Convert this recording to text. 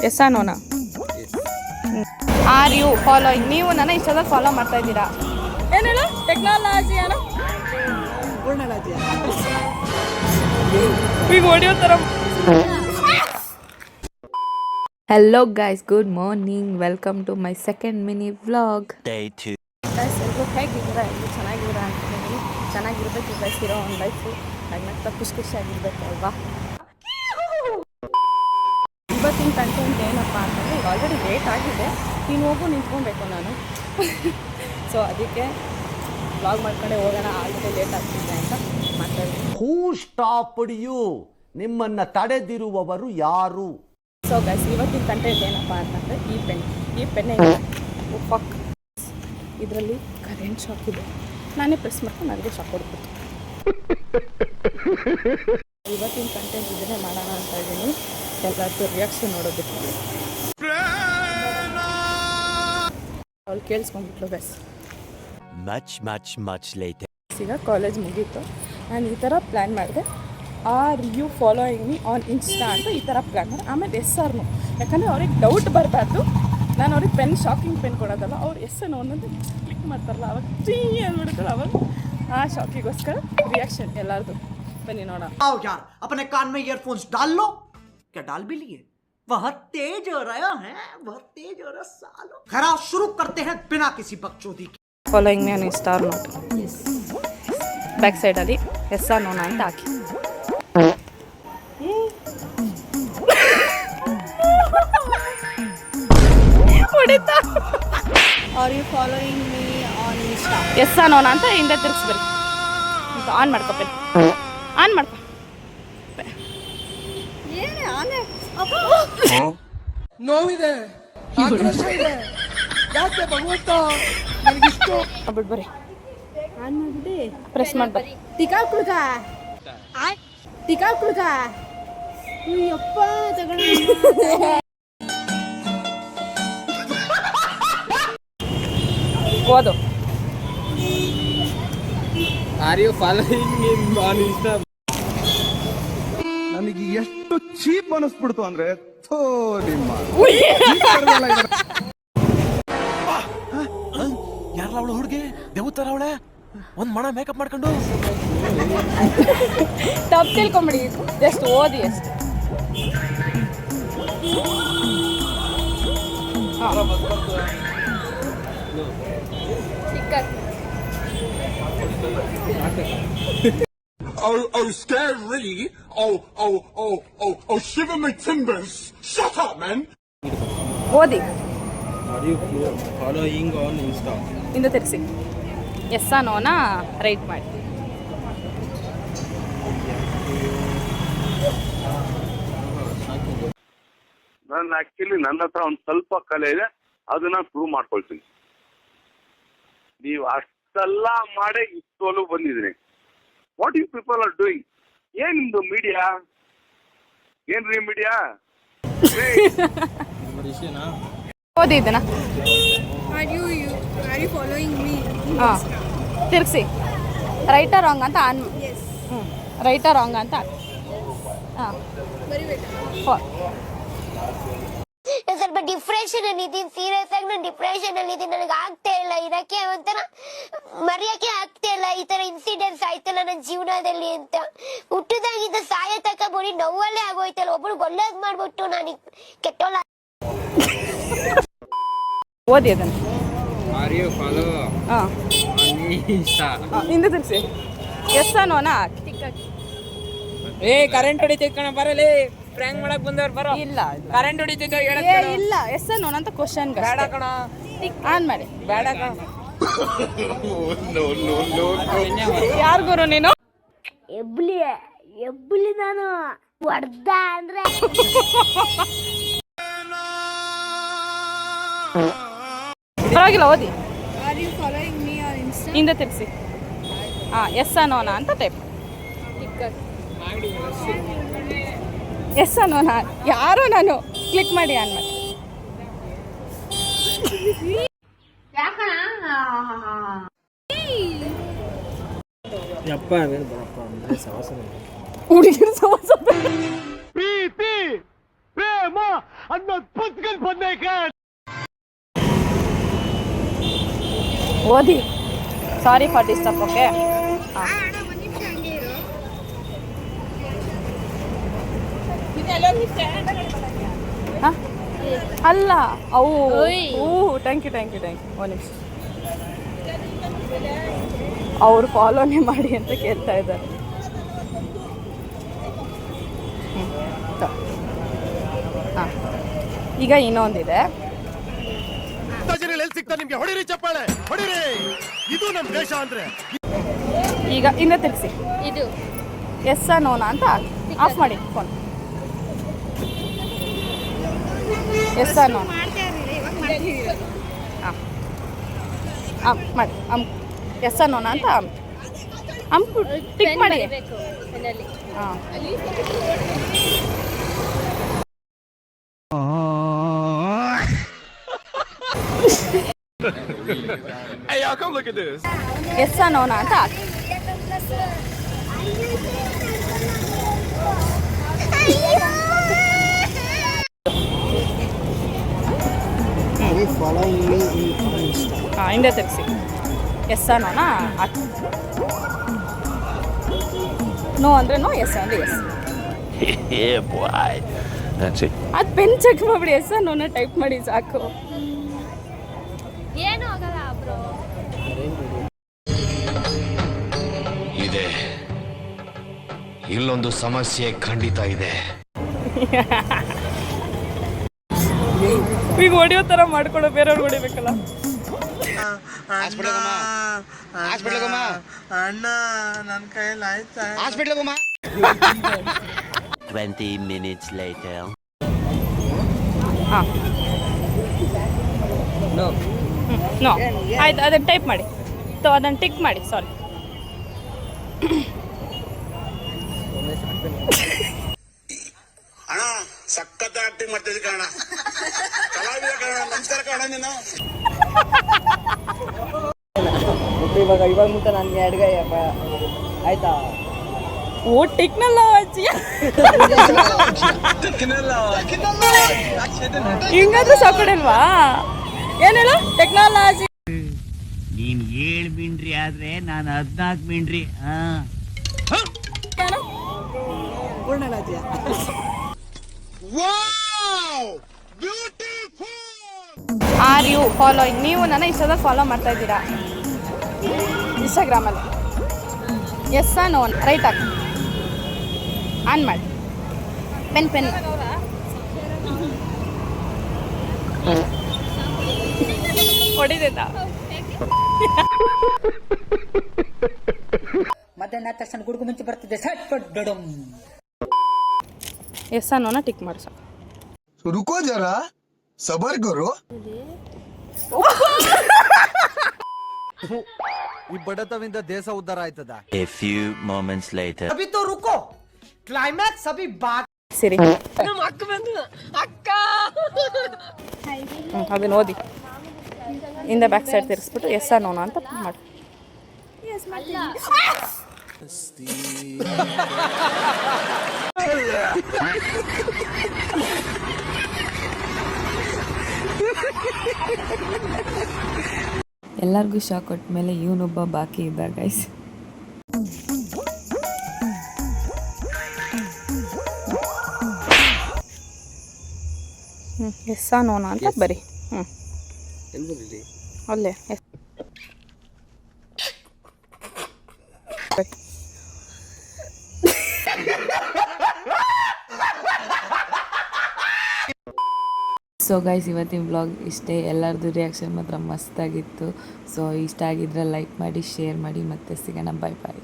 S ನೋನಾ? Are you following? ನೀವು ನನ್ನ ಇಷ್ಟದಾಗ ಫಾಲೋ ಮಾಡ್ತಾ ಇದ್ದೀರಾ? ಏನೇನು ಟೆಕ್ನಾಲಜಿ ಏನೋ ಈಗ ಹೊಡಿಯೋ ಥರ. Hello guys, good morning, welcome to my second mini vlog. Guys ಎಲ್ಲರೂ ಹೇಗಿದ್ದೀರಾ? ಎಲ್ಲರೂ ಚೆನ್ನಾಗಿದ್ದೀರಾ ಅಂತಿದ್ದೀನಿ. ಚೆನ್ನಾಗಿರ್ಬೇಕು ಗೈಸ್, ಇರೋ ಒಂದು ಲೈಫು ನಗ್ನಗ್ತಾ ಖುಷಿಯಾಗಿರ್ಬೇಕಲ್ವಾ? ಇವತ್ತಿನ ಕಂಟೆಂಟ್ ಏನಪ್ಪ ಅಂತಂದರೆ, ಈಗ ಆಲ್ರೆಡಿ ಲೇಟ್ ಆಗಿದೆ, ನೀನು ಹೋಗು ನಿಂತ್ಕೊಬೇಕು ನಾನು. ಸೊ ಅದಕ್ಕೆ ವ್ಲಾಗ್ ಮಾಡ್ಕೊಂಡೆ ಹೋಗೋಣ, ಆಲ್ರೆಡಿ ಲೇಟ್ ಆಗ್ತಿದೆ ಅಂತ ಮಾತಾಡ್ತೀನಿ. ಹೂ ಸ್ಟಾಪ್ಡ್ ಯು? ನಿಮ್ಮನ್ನು ತಡೆದಿರುವವರು ಯಾರು? ಸೊ ಗೈಸ್ ಇವತ್ತಿನ ಕಂಟೆಂಟ್ ಏನಪ್ಪ ಅಂತಂದರೆ, ಈ ಪೆನ್ನೇ ಫಕ್, ಇದರಲ್ಲಿ ಕರೆಂಟ್ ಶಾಕ್ ಇದೆ. ನಾನೇ ಪ್ರೆಸ್ ಮಾಡ್ಕೊಂಡು ನನಗೆ ಶಾಕ್ ಹೊಡ್ಬಿಟ್ಟು ಇವತ್ತಿನ ಕಂಟೆಂಟ್ ಇದನ್ನೇ ಮಾಡೋಣ ಅಂತ ಇದ್ದೀನಿ. ಎಲ್ಲರದ್ದು ರಿಯಾಕ್ಷನ್ ನೋಡೋದಕ್ಕೆ ಅವ್ಳು ಕೇಳಿಸ್ಕೊಂಡ್ಬಿಟ್ಲು ಗೈಸ್. ಈಗ ಕಾಲೇಜ್ ಮುಗೀತು, ನಾನು ಈ ಥರ ಪ್ಲ್ಯಾನ್ ಮಾಡಿದೆ, are you following me on Insta ಅಂತ ಈ ಥರ ಪ್ಲ್ಯಾನ್ ಮಾಡಿ. ಆಮೇಲೆ ಎಸ್ ಆರ್ ನೋ, ಯಾಕಂದರೆ ಅವ್ರಿಗೆ ಡೌಟ್ ಬರಬಾರ್ದು. ನಾನು ಅವ್ರಿಗೆ ಶಾಕಿಂಗ್ ಪೆನ್ ಕೊಡೋದಲ್ಲ, ಅವ್ರು ಎಸ್ ನೋ ಅನ್ನೋದು ಕ್ಲಿಕ್ ಮಾಡ್ತಾರಲ್ಲ, ಅವಾಗ ಚೀ ಅಂದ್ಬಿಡ್ತಾರೆ. ಅವಾಗ ಆ ಶಾಕಿಗೋಸ್ಕರ ರಿಯಾಕ್ಷನ್ ಎಲ್ಲರದು. ಬನ್ನಿ ನೋಡೋಣ. यार अपने कान में ईयरफोन्स डाल लो. क्या डाल भी लिए? बहुत तेज हो रहा है, बहुत तेज हो रहा सालो. खराब शुरू करते हैं बिना किसी बकचोदी के. Following me on insta or not? Back ಸೈಡಲ್ಲಿ ಎಸ್ ಆರ್ ನೋನಾ ಅಂತ ಹಾಕಿ. Are you following me on insta? Yes or ನೋನಾ ಅಂತ ಹಿಂದೆ ತಿರ್ಗಿಸ್ಬರಿ. ಆನ್ ಮಾಡ್ಕೊ ಪೆನ್, ಆನ್ ಮಾಡ್ಕೊ. ಏನೇ ಆನೆ ನೋವಿದೆ, ಆಕ್ರೋಶ ಇದೆ. ಯಾಕೆ ಭಗವಂತ ನನಗಿಷ್ಟು? ಬಿಟ್ಟು ಬರ್ರಿ, ಆನ್ ಮಾಡ್ಬಿಡಿ, ಪ್ರೆಸ್ ಮಾಡ್ಬರಿ. ತಿಕಾಕುಳ್ಗ ಅಯ್ಯಪ್ಪ ತಗೊಂಡ. ಓದು. Are you following on Insta? ನನಗೆ ಎಷ್ಟು ಚೀಪ್ ಅನಿಸ್ಬಿಡ್ತು ಅಂದ್ರೆ, ಥೋ ನಿಮ್ಮ ಯಾರಲ್ಲ ಅವಳು ಹುಡುಗಿ ದೇವತರ ಅವಳೆ, ಒಂದ್ ಮಣ ಮೇಕಪ್ ಮಾಡ್ಕೊಂಡು. ತಪ್ಪು ತಿಳ್ಕೊಂಬಿಡಿ, ಜಸ್ಟ್ ಓದಿ ಅಷ್ಟೇ. Oh, scary! Oh, shiver my timbers! Shut up, man! ಓದಿ. Are you following on Insta? ಇಂದ ತಿರ್ಸಿ, ಎಸ್ ಆ ನೋನಾ ರೈಟ್ ಮಾಡಿ. ನನ್ನ ಆಕ್ಚುಲಿ ನನ್ನ ಹತ್ರ ಒಂದು ಸ್ವಲ್ಪ ಕಲೆ ಇದೆ, ಅದನ್ನ ಪ್ರೂವ್ ಮಾಡ್ಕೊಳ್ತೀನಿ. ನೀವು ಅಷ್ಟೆಲ್ಲ ಮಾಡೇ ಇಷ್ಟೊಲು ಬಂದಿದ್ದೀನಿ. What you people are doing? ಏನ್ ನಿಮ್ದು ಮೀಡಿಯಾ? ಏನ್ರಿ ಮೀಡಿಯಾ? ಓದಿ ಇದನ್ನ. Are you following me? ಹಾಂ, ತಿರ್ಸಿ. ರೈಟಾ ರಾಂಗ್ ಅಂತ ಆನ್. ರೈಟಾ ರಾಂಗ್ ಅಂತ ಹಾಂ ಬರಿಬೇಕಾ? ಸ್ವಲ್ಪ ಡಿಪ್ರೆಷನ್ ಅಲ್ಲಿ ಇದ್ದೀನಿ, ಸೀರಿಯಸ್ ಆಗಿ ನಾನು ಡಿಪ್ರೆಷನ್ ಅಲ್ಲಿ ಇದ್ದೀನಿ. ನನಗೆ ಆಗ್ತಾ ಇಲ್ಲ ಇರಕ್ಕೆ, ಒಂಥರ ಮರೆಯಕ್ಕೆ ಆಗ್ತಾ ಇಲ್ಲ. ಈ ತರ ಇನ್ಸಿಡೆಂಟ್ಸ್ ಆಯ್ತಲ್ಲ ನನ್ನ ಜೀವನದಲ್ಲಿ ಅಂತ. ಹುಟ್ಟದಾಗಿದ್ದ ಸಾಯ ತಕ ಬೋಡಿ ನೋವಲ್ಲೇ ಆಗೋಯ್ತಲ್ಲ. ಒಬ್ರು ಒಳ್ಳೇದ್ ಮಾಡ್ಬಿಟ್ಟು ನಾನು ಕೆಟ್ಟೋಲ್ಲ. ಓದಿ ಅದನ್ನ. ಆರ್ ಯು ಫಾಲೋ ಹಾಂ ಆನ್ ಇನ್ಸ್ಟಾ? ಹಿಂದೆ ತಿರ್ಸಿ, ಎಸ್ ಆ ನೋನಾ ಹಾಕಿ. ಕರೆಂಟ್ ಹೊಡಿತೈತೆ ಕಣ, ಬರಲಿ ಪ್ರ್ಯಾಂಕ್ ಮಾಡಕ್ ಬಂದವ್ರು ಬರೋ. ಇಲ್ಲ ಕರೆಂಟ್ ಹೊಡಿತೈತೆ ಇಲ್ಲ, ಎಸ್ ಆ ನೋನಾ ಅಂತ ಕ್ವಶನ್ ಬೇಡ ಕಣ, ಆನ್ ಮಾಡಿ. ಬೇಡ ಕಣ. ಯಾರು ಗುರು ನೀನು? ಎಬ್ಬಲಿ ನಾನು ಹೊಡ್ದ ಅಂದ್ರೆ ಪರವಾಗಿಲ್ಲ, ಓದಿ. Are you following me on Insta? ಹಿಂದೆ ತಿರ್ಸಿ, ಹಾಂ ಎಸ್ ಆ ನೋನಾ ಅಂತ ಟೈಪ್. ಎಸ್ ಆ ನೋನಾ ಯಾರು ನಾನು ಕ್ಲಿಕ್ ಮಾಡಿ ಆನ್ ಮಾಡಿ. ಯಪ್ಪ ಬರಪ್ಪ ಅಂದ್ರೆ ಸಾಹಸ ಹುಡುಗಿರು ಸಮಸ್ಯೆ. ಪ್ರೀತಿ, ಪ್ರೇಮ, ಓದಿ. Sorry for disturb. ಓಕೆ. ಹಾಂ ಅಲ್ಲ ಅವು. ಥ್ಯಾಂಕ್ ಯು ಒಂದು ನಿಮಿಷ. ಅವ್ರು ಫಾಲೋನೇ ಮಾಡಿ ಅಂತ ಕೇಳ್ತಾ ಇದ್ದಾರೆ. ಹಾಂ ಈಗ ಇನ್ನೊಂದಿದೆ. ನಿಮ್ಗೆ ಹೊಡಿರಿ ಚಪ್ಪಾಳೆ ಹೊಡಿರಿ, ಇದು ನಮ್ಮ ದೇಶ ಅಂದ್ರೆ. ಈಗ ಹಿಂದೆ ತಿರ್ಗಿಸಿ. ಇದು ಎಸ್ ನೋನಾ ಅಂತ ಆಫ್ ಮಾಡಿ ಫೋನ್. ಎಸ್ ನೋನ್ ಹಾಂ ಮಾಡಿ ಎಸ್ ನೋನಾ ಅಂತ ಟಿಕ್ ಮಾಡಿ. ಹಾಂ Hey, y'all, come look at this. Yes ನೋನಾ ಅಂತ ಹಾಕಿ. ಹಾಂ ಹಿಂದೆ ತಿರ್ಗಿಸಿ. ಎಸ್ ನೋನಾ ಹಾಕಿ. ನೋ ಅಂದರೆ ನೋ, ಎಸ್ ಅಂದರೆ yes. Yeah, boy. That's it. ಅದು ಪೆನ್ ಚೆಕ್ ಮಾಡಿಬಿಡಿ. ಎಸ್ ನೋನ ಟೈಪ್ ಮಾಡಿ ಸಾಕು. ಏನು ಆಗಲ್ಲ ಬ್ರೋ. ಇದೆ, ಇಲ್ಲೊಂದು ಸಮಸ್ಯೆ ಖಂಡಿತ ಇದೆ. ಈಗ ಹೊಡಿಯೋ ಥರ ಮಾಡ್ಕೊಡೋ, ಬೇರೆಯವ್ರು ಹೊಡಿಬೇಕಲ್ಲ. ಅಣ್ಣ ನನ್ನ ಕೈಯಲ್ಲಿ ಆಯ್ತಾ? 20 minutes later. ಹಾಂ ನೋ ಆಯ್ತು, ಅದನ್ನು ಟೈಪ್ ಮಾಡಿ. ಅದನ್ನು ಟಿಕ್ ಮಾಡಿ. ಸಾರಿ. ಅಣ್ಣ ಸಖತ್ ಆಕ್ಟಿಂಗ್ ಮಾಡ್ತಿದ್ದೆ ಕಣ, ಕಲಾವಿದ ಕಣ. ನಮಸ್ಕಾರ ಕಣ ನೀನು. ಇವಾಗ ಮುಂದೆ ನನಗೆ ಅಡುಗೆ ಆಯ್ತಾ? ಓ ಟಿಕ್ನಲ್ಲ ಅಜ್ಜಿ. ಹಿಂಗಾದ್ರೂ ಸಾಕೊಡಲ್ವಾ? ಏನೇಳು ಟೆಕ್ನಾಲಜಿ. ನೀನ್ 7 ಮಿಂಡ್ರಿ ಆದ್ರೆ ನಾನು 14 ಮಿಂಡ್ರಿ. R you following? ನೀವು ನನ್ನ ಇನ್ಸ್ಟಾದಲ್ಲಿ ಫಾಲೋ ಮಾಡ್ತಾ ಇದ್ದೀರಾ ಇನ್ಸ್ಟಾಗ್ರಾಮಲ್ಲಿ? ಎಸ್ ನೋ ರೈಟ್ ಹಾಕಿ. ಆನ್ ಮಾಡಿ. ಪೆನ್ ಹೊಡಿದೈತಾ? ಮಧ್ಯಾಹ್ನ ತಕ್ಷಣ ಗುಡುಗು ಮುಂಚೆ ಬರ್ತಿದ್ದೆ ಸಟ್ ಪಟ್ ಡಡಮ್. ಎಸ್ ನೋನ ಟಿಕ್ ಮಾಡಿ ಸಾಕು. ರುಕೋ ಜರಾ ಸಬರ್ ಕರೋ. ಈ ಬಡತವಿಂದ ದೇಶ ಉದ್ಧಾರ ಆಯ್ತದ. A few moments later. Abhi ತೋ ರುಕೋ, ಕ್ಲೈಮ್ಯಾಕ್ಸ್ ಅಭಿ ಬಾಕಿ. ಸರಿ ಅದನ್ನ ಓದಿ. ಇಂದ ಬ್ಯಾಕ್ ಸೈಡ್ ತಿರ್ಸ್ಬಿಟ್ಟು ಎಸ್ ನೋನಾ ಅಂತ ಮಾಡಿ. ಎಲ್ಲರಿಗೂ ಶಾಕ್ ಕೊಟ್ಟ ಮೇಲೆ ಇವನೊಬ್ಬ ಬಾಕಿ ಇದ್ದ ಗೈಸ್. ಎಸ್ ನೋನಾ ಅಂತ ಬರಿ. ಅಲ್ಲೇ ಸೊ ಗೈಸ್ ಇವತ್ತಿನ ವ್ಲಾಗ್ ಇಷ್ಟೇ. ಎಲ್ಲರದ್ದು ರಿಯಾಕ್ಷನ್ ಮಾತ್ರ ಮಸ್ತಾಗಿತ್ತು. ಸೊ ಇಷ್ಟ ಆಗಿದ್ರೆ ಲೈಕ್ ಮಾಡಿ, ಶೇರ್ ಮಾಡಿ, ಮತ್ತೆ ಸಿಗೋಣ. ಬಾಯ್ ಬಾಯ್.